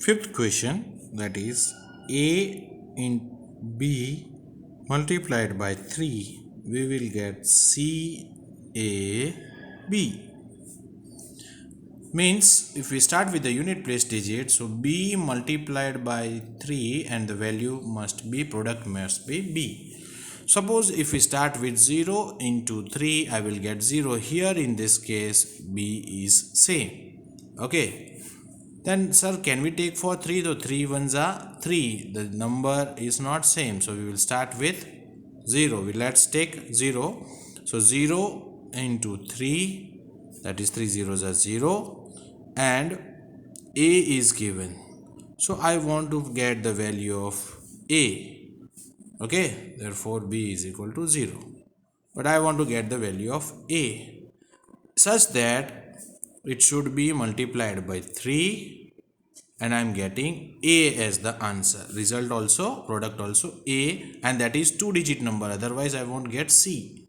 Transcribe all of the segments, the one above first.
Fifth question, that is a in b multiplied by 3, we will get c a b. Means if we start with the unit place digit, so b multiplied by 3 and the value must be, product must be b. Suppose if we start with 0 into 3, I will get 0. Here in this case b is same. Okay, then sir, can we take for 3? Though 3 ones are 3, the number is not same, so we will start with 0. Let's take 0. So 0 into 3, that is 3 zeros are 0, and a is given, so I want to get the value of a. Okay, therefore b is equal to 0, but I want to get the value of a such that it should be multiplied by 3, and I am getting a as the answer. Result also, product also a, and that is 2-digit number, otherwise I won't get c.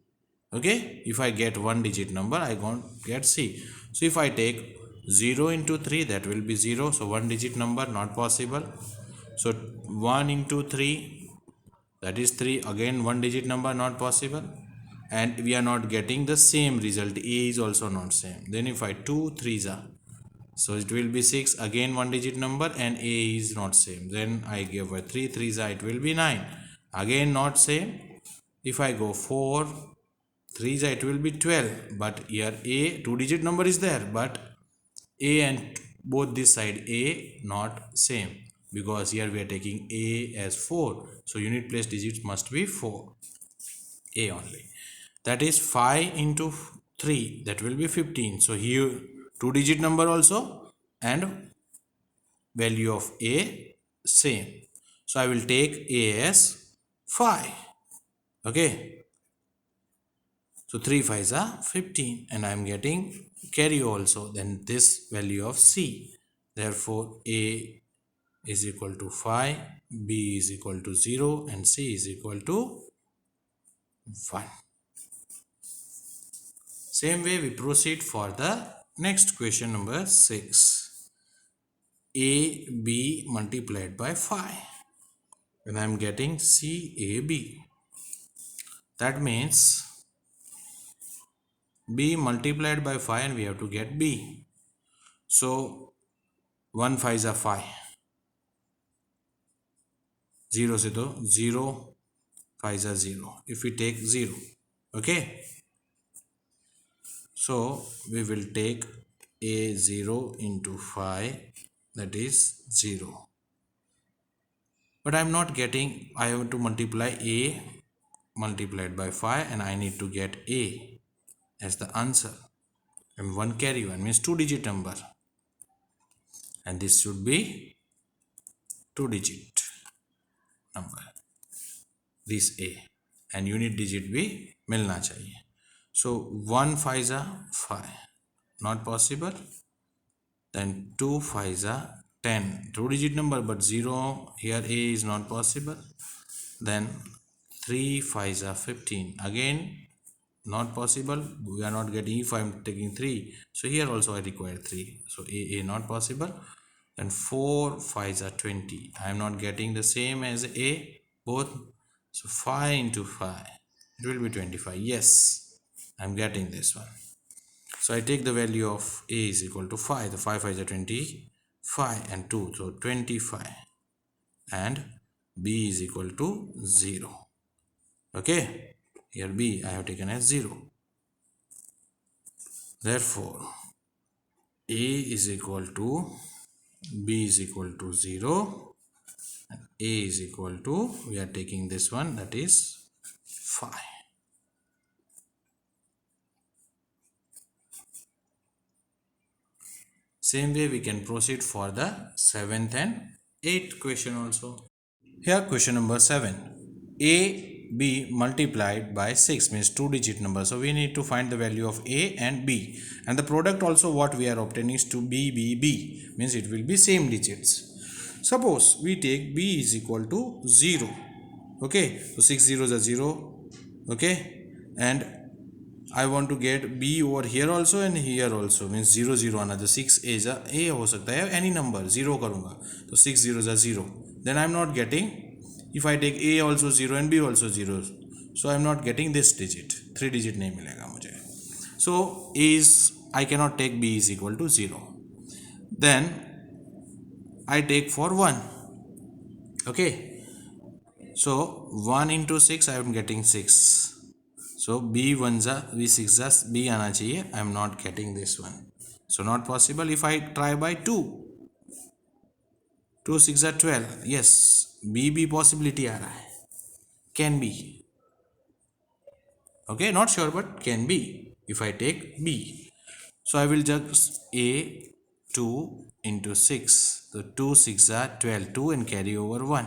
Okay, if I get 1-digit number, I won't get c. So if I take 0 into 3, that will be 0, so 1-digit number, not possible. So 1 into 3, that is 3, again 1-digit number, not possible, and we are not getting the same result. A is also not same. Then if I 2 3s are, so it will be 6, again 1-digit number, and a is not same. Then I give a 3 3s are, it will be 9, again not same. If I go 4 3s are, it will be 12, but here a 2-digit number is there, but a and both this side a not same, because here we are taking a as 4, so unit place digits must be 4, a only. That is 5 into 3, that will be 15. So here 2-digit number also and value of a same, so I will take a as 5. Okay, so 3 5s are 15, and I am getting carry also, then this value of c. Therefore a is equal to 5, b is equal to 0, and c is equal to 1. Same way we proceed for the next question, number 6. A b multiplied by 5, and I am getting c a b. That means b multiplied by 5, and we have to get b. So 1 5s are 5, 0 se to 0 5s are 0. If we take 0, okay, so we will take a 0 into 5, that is 0. But I am not getting, I have to multiply a multiplied by 5, and I need to get a as the answer, and 1 carry 1 means 2-digit number, and this should be 2-digit number, this a, and unit digit भी मिलना चाहिए. So 1 5s are 5, not possible. Then 2 5s are 10, 2-digit number, but 0 here a is not possible. Then 3 5s are 15, again not possible, we are not getting. If I am taking 3, so here also I require 3, so a not possible. Then 4 5s are 20, I am not getting the same as a both, so 5 into 5, it will be 25. Yes, I am getting this one. So I take the value of a is equal to 5, the 5 5s are 25 and 2, so 25, and b is equal to 0. Okay, here b I have taken as 0. Therefore a is equal to, b is equal to 0, and a is equal to, we are taking this one, that is 5. Same way we can proceed for the 7th and 8th question also. Here question number 7. A b multiplied by 6 means 2-digit number, so we need to find the value of a and b, and the product also what we are obtaining is to b b b, means it will be same digits. Suppose we take b is equal to 0. Okay, so 6 zeros are 0. Okay, and I want to get B over here also and here also, means 0 0 आना, तो 6 A हो सकता है any number, 0 करूँगा तो 6 0 0, then I am not getting. If I take A also 0 and B also 0, so I am not getting this digit, 3 digit नहीं मिलेगा मुझे. So A is, I cannot take B is equal to 0. Then I take for 1. Okay, so 1 into 6 I am getting 6. So B 1 जा B 6 जा B आना चाहिए. I am not getting this one. So not possible. If I try by 2, 2 6 जा 12. Yes, B possibility आ रहा है. Can be. Okay, not sure but can be. If I take B. So I will just A 2 into 6. So 2 6 जा 12. 2 and carry over 1.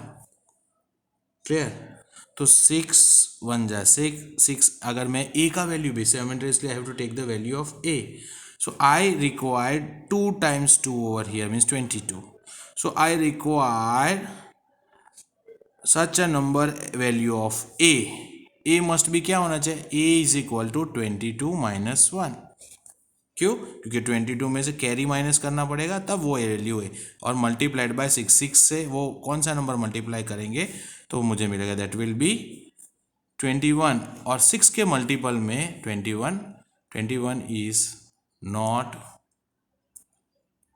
Clear? तो 6 1 जा 6. अगर मैं A का value भी simultaneously I have to take the value of A. So I required 2 times 2 over here means 22. So I require such a number value of A. A must be क्या होना चाहिए? A is equal to 22 minus 1. क्यों? क्योंकि 22 में से carry minus करना पड़ेगा तब वो वैल्यू है, और मल्टीप्लाइड बाय 6. 6 से वो कौन सा नंबर मल्टीप्लाई करेंगे तो मुझे मिलेगा दैट विल बी 21, और 6 के मल्टीपल में 21. 21 इज नॉट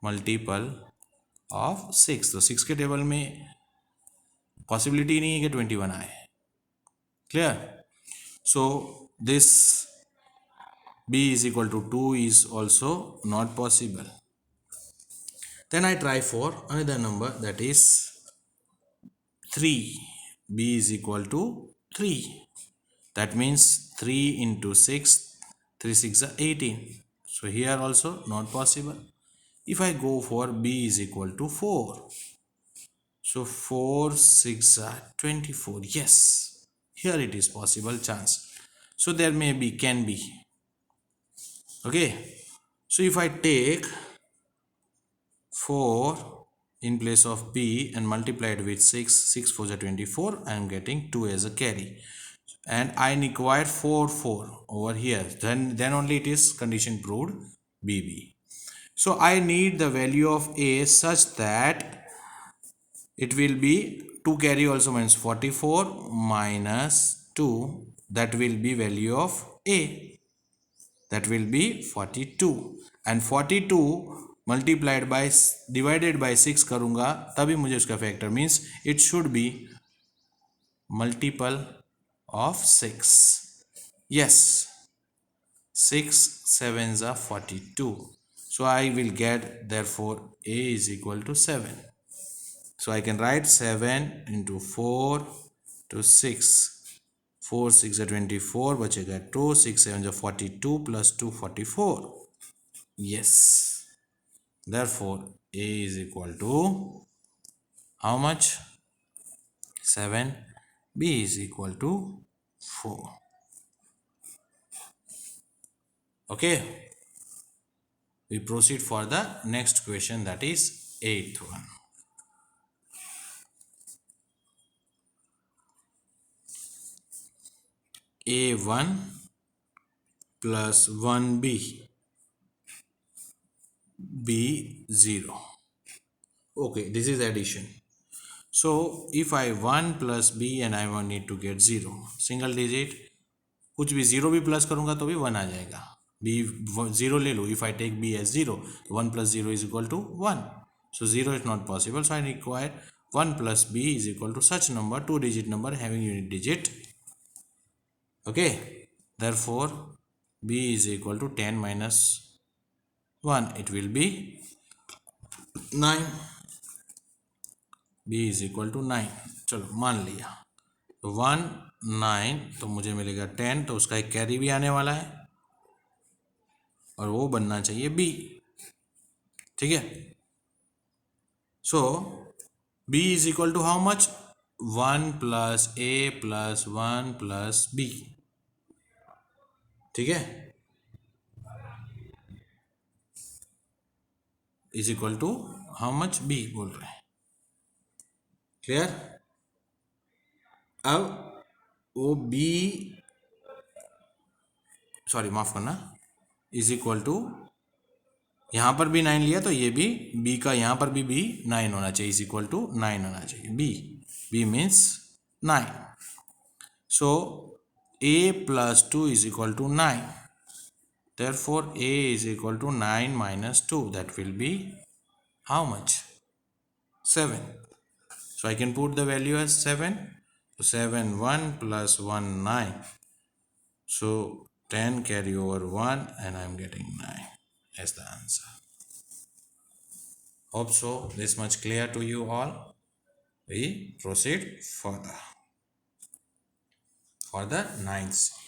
मल्टीपल ऑफ 6, तो 6 के टेबल में पॉसिबिलिटी नहीं है कि 21 आए. Clear? So this B is equal to 2 is also not possible. Then I try for another number, that is 3. B is equal to 3. That means 3 into 6, 3 6 are 18. So here also not possible. If I go for B is equal to 4, so 4 6 are 24. Yes, here it is possible chance. So there may be, can be. Okay, so if I take 4 in place of B and multiply it with 6, 6 4 is 24, I am getting 2 as a carry, and I require 4 4 over here, then only it is condition proved BB. So I need the value of A such that it will be 2 carry also means 44 minus 2, that will be value of A, that will be 42, and 42 multiplied by divided by 6 करूँगा तभी मुझे उसका factor means it should be multiple of 6. Yes, 6 7 जा 42. So I will get therefore A is equal to 7. So I can write 7 into 4 to 6. 4 6 जा 24, बचेगा 2. 6 7 जा 42 plus 2 44. Yes. Therefore, A is equal to how much? 7. B is equal to 4. Okay. We proceed for the next question, that is 8th one. A1 plus 1B B0. Okay, this is addition. So if I 1 plus B and I need to get 0, single digit, कुछ भी 0 भी plus करूँगा तो भी 1 आ जाएगा. B 0 ले लो. If I take B as 0, 1 plus 0 is equal to 1. So 0 is not possible. So I require 1 plus B is equal to such number, 2 digit number having unit digit. Okay. Therefore B is equal to 10 minus 1. It will be 9. B is equal to 9. चलो मान लिया. 1 9, तो मुझे मिलेगा 10, तो उसका एक carry भी आने वाला है और वो बनना चाहिए B. ठीक है. So B is equal to how much? 1 plus A plus 1 plus B. ठीक है, is equal to how much? B बोल रहे हैं. क्लियर? अब वो B सॉरी माफ करना, इज इक्वल टू, यहाँ पर भी 9 लिया तो ये भी b का यहाँ पर भी b 9 होना चाहिए, इज इक्वल टू 9 होना चाहिए, b means 9. So a plus 2 is equal to 9. Therefore a is equal to 9 minus 2. That will be how much? 7. So I can put the value as 7. So 7 1 plus 1 9. So 10 carry over 1 and I am getting 9 as the answer. Hope so this much clear to you all. We proceed further for the ninth sum.